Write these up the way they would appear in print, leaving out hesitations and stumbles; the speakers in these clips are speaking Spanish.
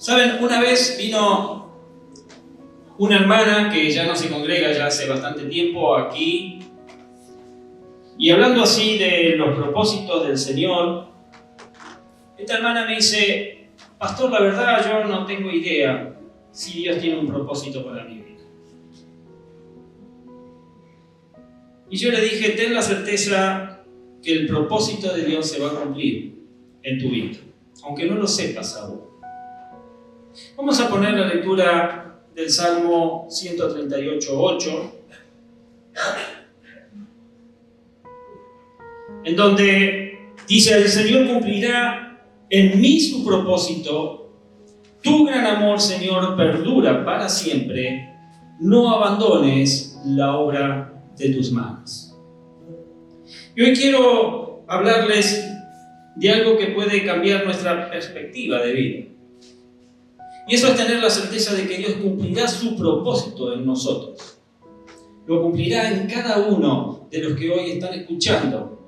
Saben, una vez vino una hermana que ya no se congrega ya hace bastante tiempo aquí, y hablando así de los propósitos del Señor, esta hermana me dice: pastor, la verdad yo no tengo idea si Dios tiene un propósito para mi vida. Y yo le dije: ten la certeza que el propósito de Dios se va a cumplir en tu vida, aunque no lo sepas aún. Vamos a poner la lectura del Salmo 138:8, en donde dice: el Señor cumplirá en mí su propósito, tu gran amor, Señor, perdura para siempre, no abandones la obra de tus manos. Y hoy quiero hablarles de algo que puede cambiar nuestra perspectiva de vida. Y eso es tener la certeza de que Dios cumplirá su propósito en nosotros. Lo cumplirá en cada uno de los que hoy están escuchando.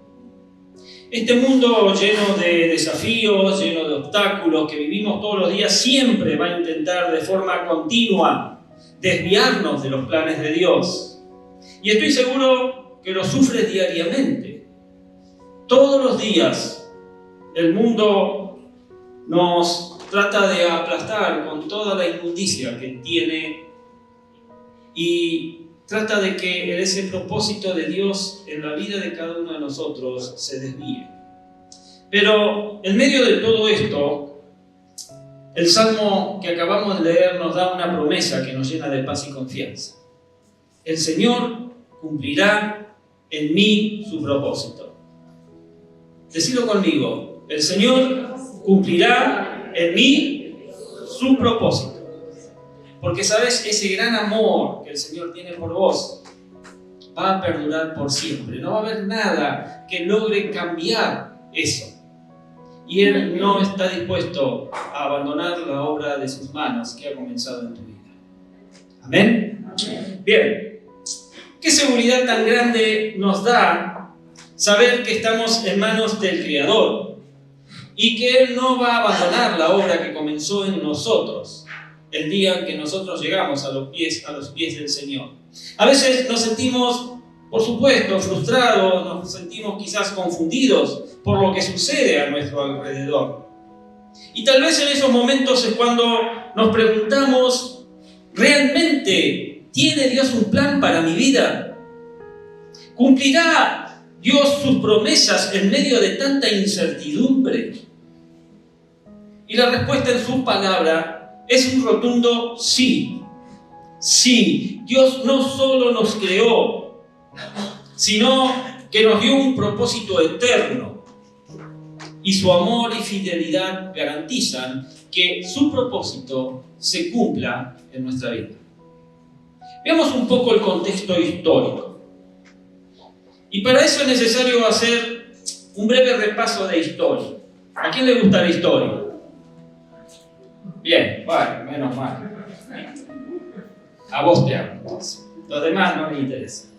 Este mundo lleno de desafíos, lleno de obstáculos que vivimos todos los días, siempre va a intentar de forma continua desviarnos de los planes de Dios. Y estoy seguro que lo sufres diariamente. Todos los días el mundo nos trata de aplastar con toda la inmundicia que tiene y trata de que ese propósito de Dios en la vida de cada uno de nosotros se desvíe. Pero en medio de todo esto, el Salmo que acabamos de leer nos da una promesa que nos llena de paz y confianza. El Señor cumplirá en mí su propósito. Decilo conmigo: el Señor cumplirá en mí su propósito. Porque, ¿sabes? Ese gran amor que el Señor tiene por vos va a perdurar por siempre. No va a haber nada que logre cambiar eso. Y Él no está dispuesto a abandonar la obra de sus manos que ha comenzado en tu vida. ¿Amén? Bien. ¿Qué seguridad tan grande nos da saber que estamos en manos del Creador y que Él no va a abandonar la obra que comenzó en nosotros el día que nosotros llegamos a los pies del Señor? A veces nos sentimos, por supuesto, frustrados, nos sentimos quizás confundidos por lo que sucede a nuestro alrededor. Y tal vez en esos momentos es cuando nos preguntamos: ¿realmente tiene Dios un plan para mi vida? ¿Cumplirá Dios sus promesas en medio de tanta incertidumbre? Y la respuesta en su palabra es un rotundo sí. Sí, Dios no solo nos creó, sino que nos dio un propósito eterno. Y su amor y fidelidad garantizan que su propósito se cumpla en nuestra vida. Veamos un poco el contexto histórico. Y para eso es necesario hacer un breve repaso de historia. ¿A quién le gusta la historia? Bien, bueno, menos mal. A vos te amo, entonces. Los demás no me interesan.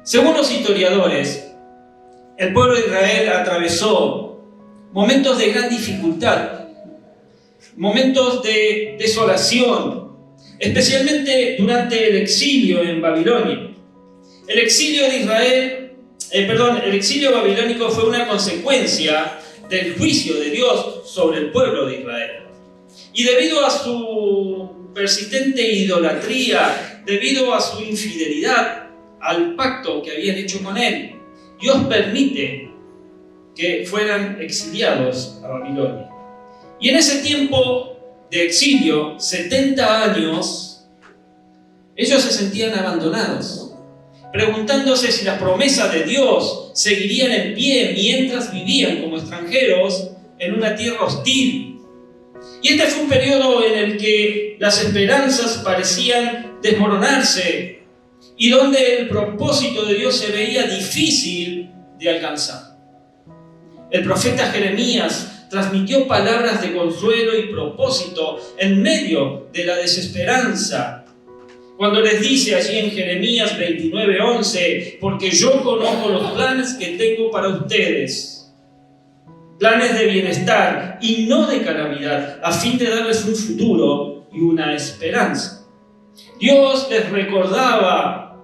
Según los historiadores, el pueblo de Israel atravesó momentos de gran dificultad, momentos de desolación, especialmente durante el exilio en Babilonia. El exilio babilónico fue una consecuencia del juicio de Dios sobre el pueblo de Israel. Y debido a su persistente idolatría, debido a su infidelidad al pacto que habían hecho con él, Dios permite que fueran exiliados a Babilonia. Y en ese tiempo de exilio, 70 años, ellos se sentían abandonados, preguntándose si las promesas de Dios seguirían en pie mientras vivían como extranjeros en una tierra hostil. Y este fue un periodo en el que las esperanzas parecían desmoronarse y donde el propósito de Dios se veía difícil de alcanzar. El profeta Jeremías transmitió palabras de consuelo y propósito en medio de la desesperanza, cuando les dice allí en Jeremías 29:11: porque yo conozco los planes que tengo para ustedes, planes de bienestar y no de calamidad, a fin de darles un futuro y una esperanza. Dios les recordaba,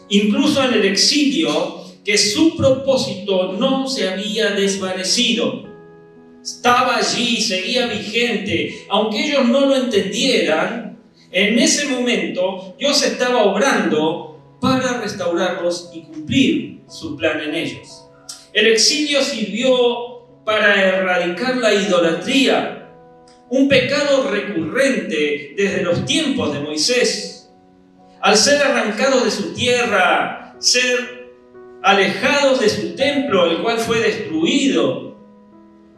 incluso en el exilio, que su propósito no se había desvanecido. Estaba allí, seguía vigente, aunque ellos no lo entendieran. En ese momento, Dios estaba obrando para restaurarlos y cumplir su plan en ellos. El exilio sirvió para erradicar la idolatría, un pecado recurrente desde los tiempos de Moisés. Al ser arrancados de su tierra, ser alejados de su templo, el cual fue destruido,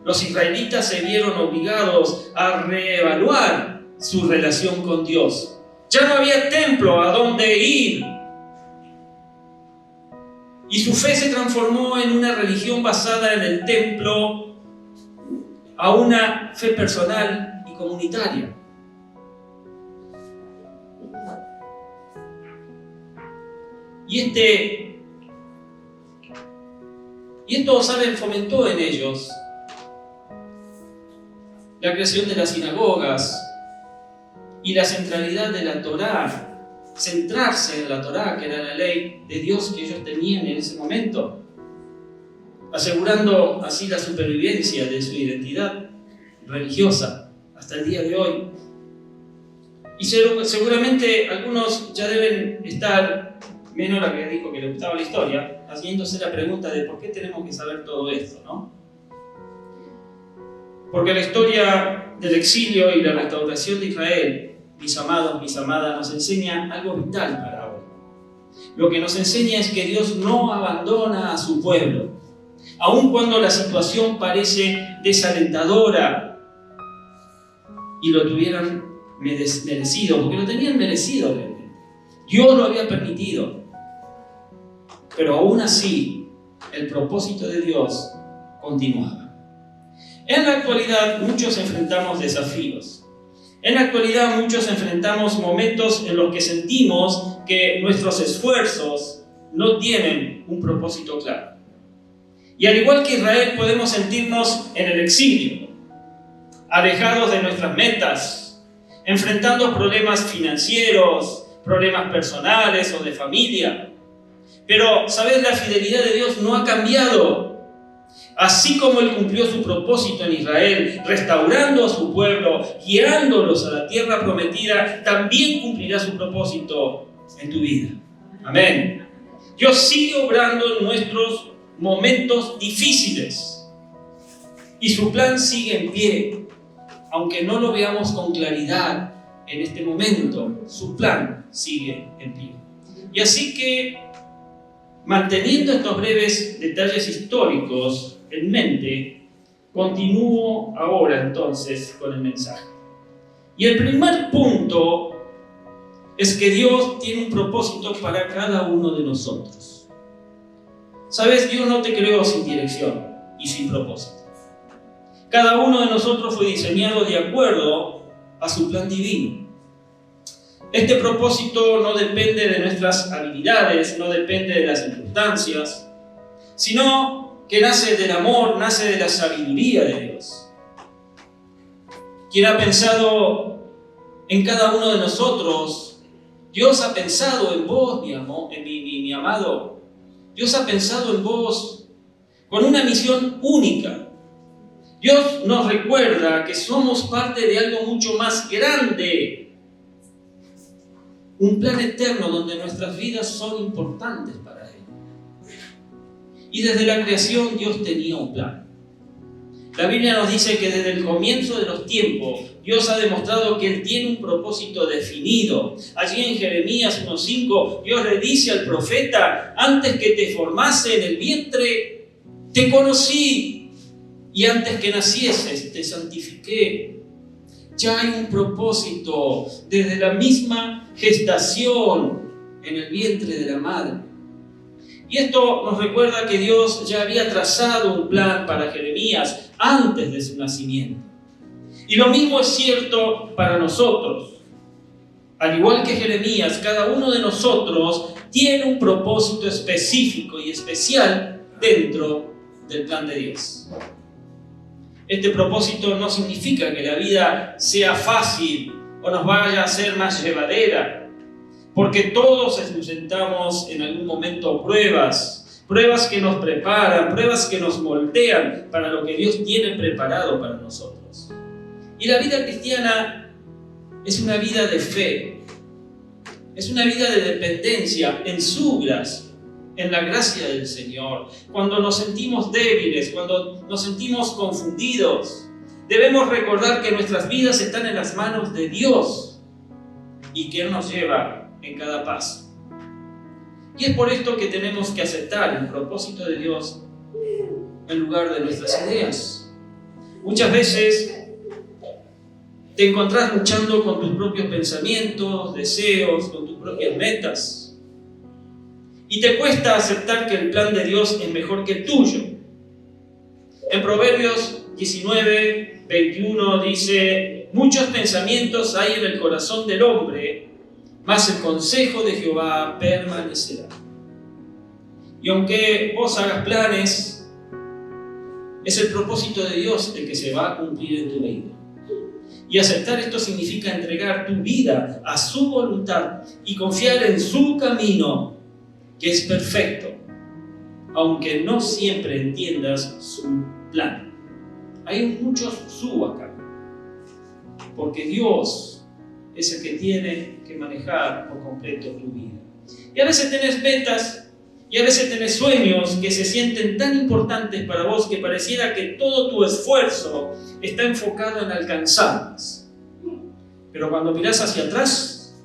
los israelitas se vieron obligados a reevaluar su relación con Dios. Ya no había templo a donde ir. Y su fe se transformó en una religión basada en el templo a una fe personal y comunitaria. Y esto, ¿saben?, fomentó en ellos la creación de las sinagogas y la centralidad de la Torá, centrarse en la Torá, que era la ley de Dios que ellos tenían en ese momento, asegurando así la supervivencia de su identidad religiosa hasta el día de hoy. Y seguramente algunos ya deben estar, menos la que dijo que le gustaba la historia, haciéndose la pregunta de por qué tenemos que saber todo esto, ¿no? Porque la historia del exilio y la restauración de Israel, mis amados, mis amadas, nos enseña algo vital para hoy. Lo que nos enseña es que Dios no abandona a su pueblo, aun cuando la situación parece desalentadora y lo tuvieran merecido, porque lo tenían merecido realmente. Dios lo había permitido. Pero aún así, el propósito de Dios continuaba. En la actualidad, muchos enfrentamos desafíos. En la actualidad, muchos enfrentamos momentos en los que sentimos que nuestros esfuerzos no tienen un propósito claro. Y al igual que Israel, podemos sentirnos en el exilio, alejados de nuestras metas, enfrentando problemas financieros, problemas personales o de familia. Pero, ¿sabes? La fidelidad de Dios no ha cambiado. Así como Él cumplió su propósito en Israel, restaurando a su pueblo, guiándolos a la tierra prometida, también cumplirá su propósito en tu vida. Amén. Dios sigue obrando en nuestros momentos difíciles. Y su plan sigue en pie. Aunque no lo veamos con claridad en este momento, su plan sigue en pie. Y así que, manteniendo estos breves detalles históricos en mente, continúo ahora entonces con el mensaje. Y el primer punto es que Dios tiene un propósito para cada uno de nosotros. ¿Sabes? Dios no te creó sin dirección y sin propósito. Cada uno de nosotros fue diseñado de acuerdo a su plan divino. Este propósito no depende de nuestras habilidades, no depende de las circunstancias, sino que nace del amor, nace de la sabiduría de Dios. Quien ha pensado en cada uno de nosotros, Dios ha pensado en vos, mi amado. Dios ha pensado en vos con una misión única. Dios nos recuerda que somos parte de algo mucho más grande. Un plan eterno donde nuestras vidas son importantes para Él. Y desde la creación Dios tenía un plan. La Biblia nos dice que desde el comienzo de los tiempos Dios ha demostrado que Él tiene un propósito definido. Allí en Jeremías 1:5 Dios le dice al profeta: antes que te formase en el vientre te conocí, y antes que nacieses te santifiqué. Ya hay un propósito desde la misma gestación en el vientre de la madre. Y esto nos recuerda que Dios ya había trazado un plan para Jeremías antes de su nacimiento. Y lo mismo es cierto para nosotros. Al igual que Jeremías, cada uno de nosotros tiene un propósito específico y especial dentro del plan de Dios. Este propósito no significa que la vida sea fácil o nos vaya a ser más llevadera, porque todos enfrentamos en algún momento pruebas que nos preparan, pruebas que nos moldean para lo que Dios tiene preparado para nosotros. Y la vida cristiana es una vida de fe, es una vida de dependencia en su gracia, en la gracia del Señor. Cuando nos sentimos débiles, cuando nos sentimos confundidos, debemos recordar que nuestras vidas están en las manos de Dios y que Él nos lleva en cada paso. Y es por esto que tenemos que aceptar el propósito de Dios en lugar de nuestras ideas. Muchas veces te encontrás luchando con tus propios pensamientos, deseos, con tus propias metas. Y te cuesta aceptar que el plan de Dios es mejor que el tuyo. En Proverbios 19:21 dice: muchos pensamientos hay en el corazón del hombre, mas el consejo de Jehová permanecerá. Y aunque vos hagas planes, es el propósito de Dios el que se va a cumplir en tu vida. Y aceptar esto significa entregar tu vida a su voluntad y confiar en su camino, que es perfecto, aunque no siempre entiendas su plan. Hay muchos su acá, porque Dios es el que tiene que manejar por completo tu vida. Y a veces tenés metas, y a veces tenés sueños que se sienten tan importantes para vos que pareciera que todo tu esfuerzo está enfocado en alcanzarlas. Pero cuando mirás hacia atrás,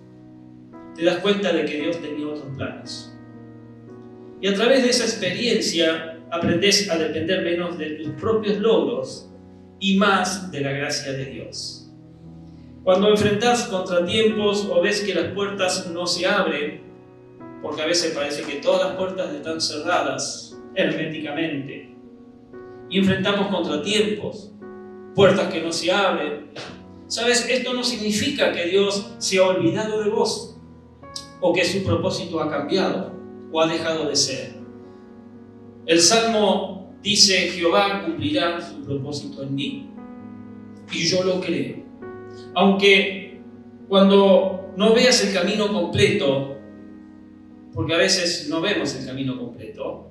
te das cuenta de que Dios tenía otros planes. Y a través de esa experiencia aprendés a depender menos de tus propios logros y más de la gracia de Dios. Cuando enfrentás contratiempos o ves que las puertas no se abren, porque a veces parece que todas las puertas están cerradas herméticamente, y enfrentamos contratiempos, puertas que no se abren, ¿sabes? Esto no significa que Dios se ha olvidado de vos o que su propósito ha cambiado o ha dejado de ser. El Salmo dice: Jehová cumplirá su propósito en mí, y yo lo creo. Aunque cuando no veas el camino completo, porque a veces no vemos el camino completo,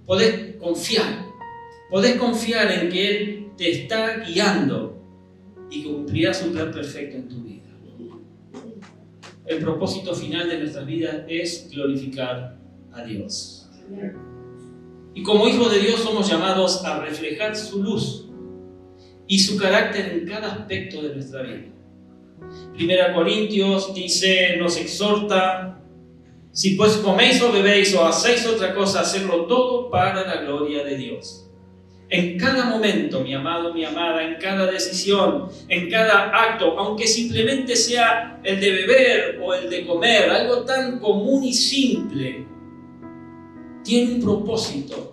podés confiar en que Él te está guiando y que cumplirá su plan perfecto en tu vida. El propósito final de nuestras vidas es glorificar a Dios. Y como hijos de Dios somos llamados a reflejar su luz y su carácter en cada aspecto de nuestra vida. 1 Corintios dice, nos exhorta: si pues coméis o bebéis o hacéis otra cosa, hacedlo todo para la gloria de Dios. En cada momento, mi amado, mi amada, en cada decisión, en cada acto, aunque simplemente sea el de beber o el de comer, algo tan común y simple, tiene un propósito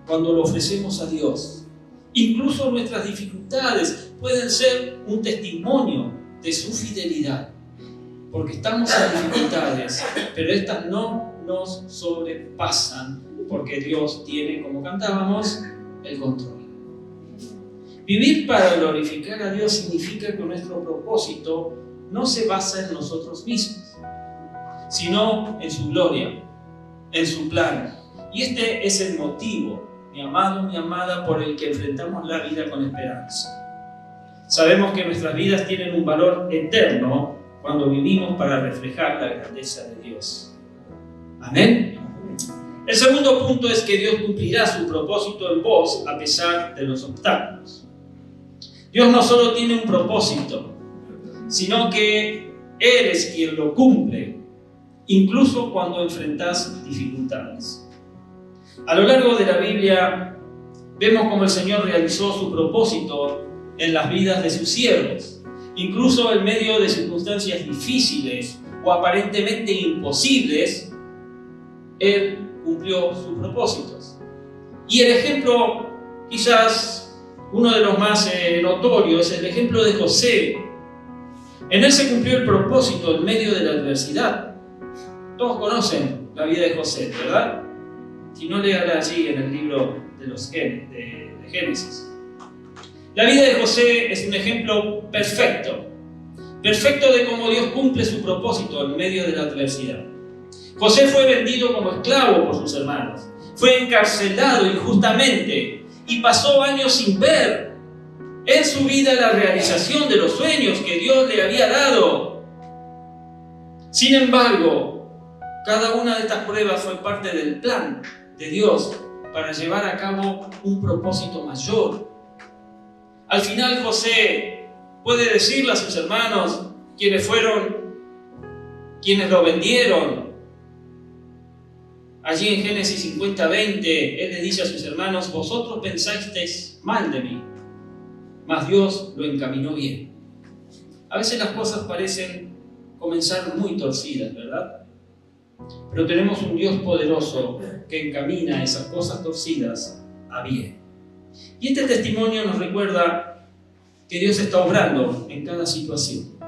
cuando lo ofrecemos a Dios. Incluso nuestras dificultades pueden ser un testimonio de su fidelidad, porque estamos en dificultades, pero estas no nos sobrepasan, porque Dios tiene, como cantábamos, el control. Vivir para glorificar a Dios significa que nuestro propósito no se basa en nosotros mismos, sino en su gloria, en su plan. Y este es el motivo, mi amado, mi amada, por el que enfrentamos la vida con esperanza. Sabemos que nuestras vidas tienen un valor eterno cuando vivimos para reflejar la grandeza de Dios. Amén. El segundo punto es que Dios cumplirá su propósito en vos a pesar de los obstáculos. Dios no solo tiene un propósito, sino que eres quien lo cumple, incluso cuando enfrentás dificultades. A lo largo de la Biblia vemos cómo el Señor realizó su propósito en las vidas de sus siervos, incluso en medio de circunstancias difíciles o aparentemente imposibles. Él cumplió sus propósitos. Y el ejemplo, quizás uno de los más notorios, es el ejemplo de José. En él se cumplió el propósito en medio de la adversidad. Todos conocen la vida de José, ¿verdad? Si no, léala allí en el libro de Génesis. La vida de José es un ejemplo perfecto de cómo Dios cumple su propósito en medio de la adversidad. José fue vendido como esclavo por sus hermanos, fue encarcelado injustamente y pasó años sin ver en su vida la realización de los sueños que Dios le había dado. Sin embargo, cada una de estas pruebas fue parte del plan de Dios para llevar a cabo un propósito mayor. Al final José puede decirle a sus hermanos, quienes lo vendieron, allí en Génesis 50:20, él le dice a sus hermanos: vosotros pensasteis mal de mí, mas Dios lo encaminó bien. A veces las cosas parecen comenzar muy torcidas, ¿verdad? Pero tenemos un Dios poderoso que encamina esas cosas torcidas a bien. Y este testimonio nos recuerda que Dios está obrando en cada situación.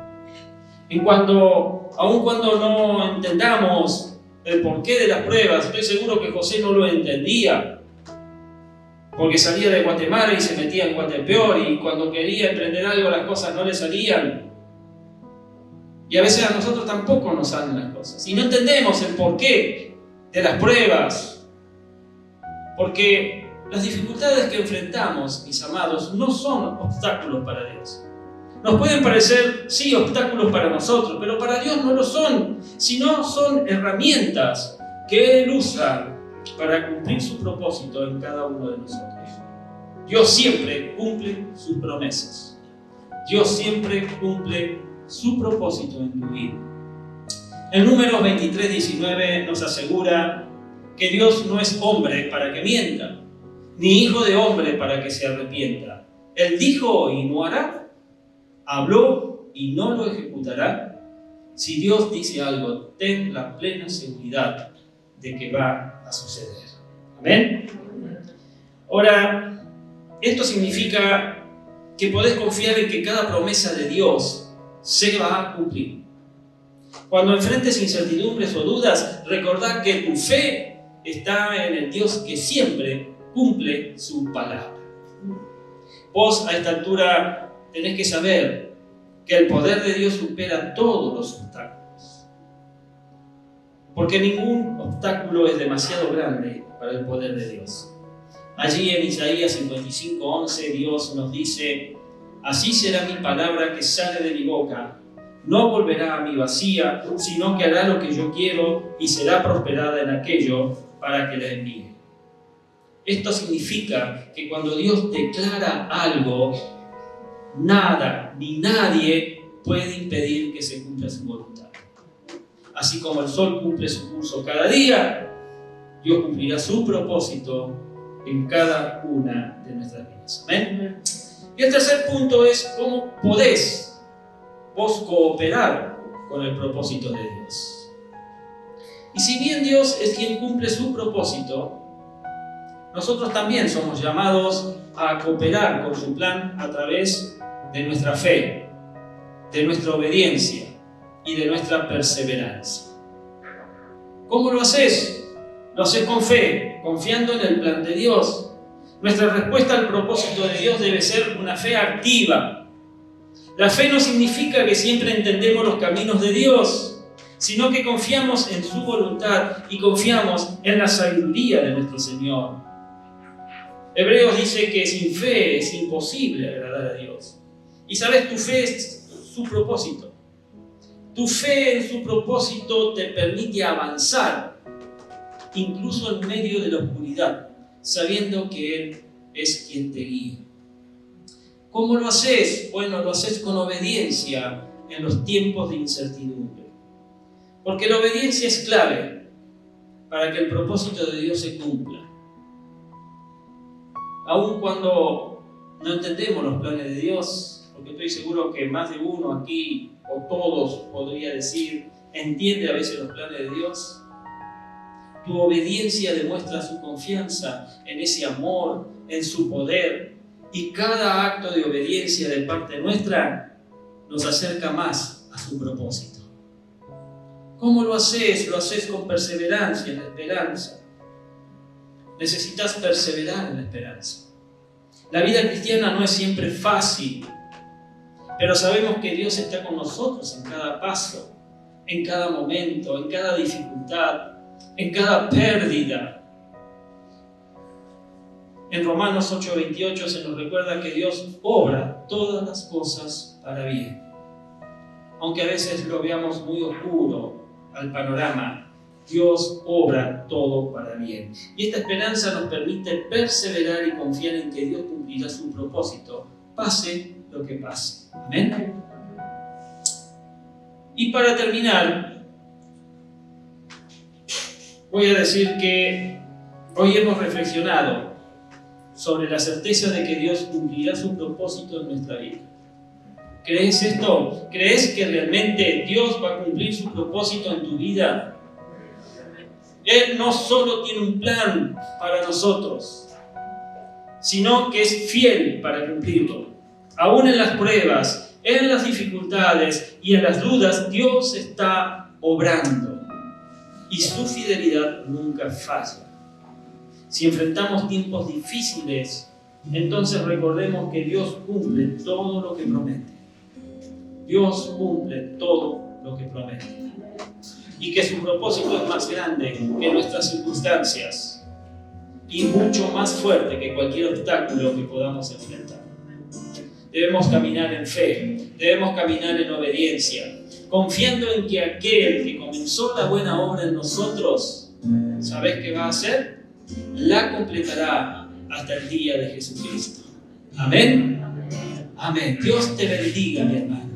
Aun cuando no entendamos el porqué de las pruebas, estoy seguro que José no lo entendía, porque salía de Guatemala y se metía en Guatepeor, y cuando quería emprender algo las cosas no le salían. Y a veces a nosotros tampoco nos salen las cosas. Y no entendemos el porqué de las pruebas. Porque las dificultades que enfrentamos, mis amados, no son obstáculos para Dios. Nos pueden parecer, sí, obstáculos para nosotros, pero para Dios no lo son, sino son herramientas que Él usa para cumplir su propósito en cada uno de nosotros. Dios siempre cumple sus promesas. Dios siempre cumple su propósito en tu vida. El Números 23:19 nos asegura que Dios no es hombre para que mienta, ni hijo de hombre para que se arrepienta. Él dijo y no hará, habló y no lo ejecutará. Si Dios dice algo, ten la plena seguridad de que va a suceder. ¿Amén? Ahora, esto significa que podés confiar en que cada promesa de Dios se va a cumplir. Cuando enfrentes incertidumbres o dudas, recordá que tu fe está en el Dios que siempre cumple su palabra. Vos a esta altura tenés que saber que el poder de Dios supera todos los obstáculos. Porque ningún obstáculo es demasiado grande para el poder de Dios. Allí en Isaías 55:11 Dios nos dice: así será mi palabra que sale de mi boca. No volverá a mí vacía, sino que hará lo que yo quiero y será prosperada en aquello para que la envíe. Esto significa que cuando Dios declara algo, nada ni nadie puede impedir que se cumpla su voluntad. Así como el sol cumple su curso cada día, Dios cumplirá su propósito en cada una de nuestras vidas. ¿Amén? Y el tercer punto es cómo podés vos cooperar con el propósito de Dios. Y si bien Dios es quien cumple su propósito, nosotros también somos llamados a cooperar con su plan a través de nuestra fe, de nuestra obediencia y de nuestra perseverancia. ¿Cómo lo haces? Lo haces con fe, confiando en el plan de Dios. Nuestra respuesta al propósito de Dios debe ser una fe activa. La fe no significa que siempre entendemos los caminos de Dios, sino que confiamos en su voluntad y confiamos en la sabiduría de nuestro Señor. Hebreos dice que sin fe es imposible agradar a Dios. Y sabes, tu fe es su propósito. Tu fe en su propósito te permite avanzar, incluso en medio de la oscuridad, sabiendo que Él es quien te guía. ¿Cómo lo haces? Bueno, lo haces con obediencia en los tiempos de incertidumbre. Porque la obediencia es clave para que el propósito de Dios se cumpla. Aun cuando no entendemos los planes de Dios, porque estoy seguro que más de uno aquí, o todos, podría decir, entiende a veces los planes de Dios, tu obediencia demuestra su confianza en ese amor, en su poder, y cada acto de obediencia de parte nuestra nos acerca más a su propósito. ¿Cómo lo haces? Lo haces con perseverancia en la esperanza. Necesitas perseverar en la esperanza. La vida cristiana no es siempre fácil, pero sabemos que Dios está con nosotros en cada paso, en cada momento, en cada dificultad, en cada pérdida. En Romanos 8:28 se nos recuerda que Dios obra todas las cosas para bien. Aunque a veces lo veamos muy oscuro al panorama, Dios obra todo para bien. Y esta esperanza nos permite perseverar y confiar en que Dios cumplirá su propósito, pase lo que pase. Amén. Y para terminar, voy a decir que hoy hemos reflexionado sobre la certeza de que Dios cumplirá su propósito en nuestra vida. ¿Crees esto? ¿Crees que realmente Dios va a cumplir su propósito en tu vida? Él no solo tiene un plan para nosotros, sino que es fiel para cumplirlo. Aún en las pruebas, en las dificultades y en las dudas, Dios está obrando y su fidelidad nunca falla. Si enfrentamos tiempos difíciles, entonces recordemos que Dios cumple todo lo que promete. Dios cumple todo lo que promete. Y que su propósito es más grande que nuestras circunstancias y mucho más fuerte que cualquier obstáculo que podamos enfrentar. Debemos caminar en fe, debemos caminar en obediencia, confiando en que aquel que comenzó la buena obra en nosotros, ¿sabes qué va a hacer? La completará hasta el día de Jesucristo. Amén. Amén. Dios te bendiga, mi hermano.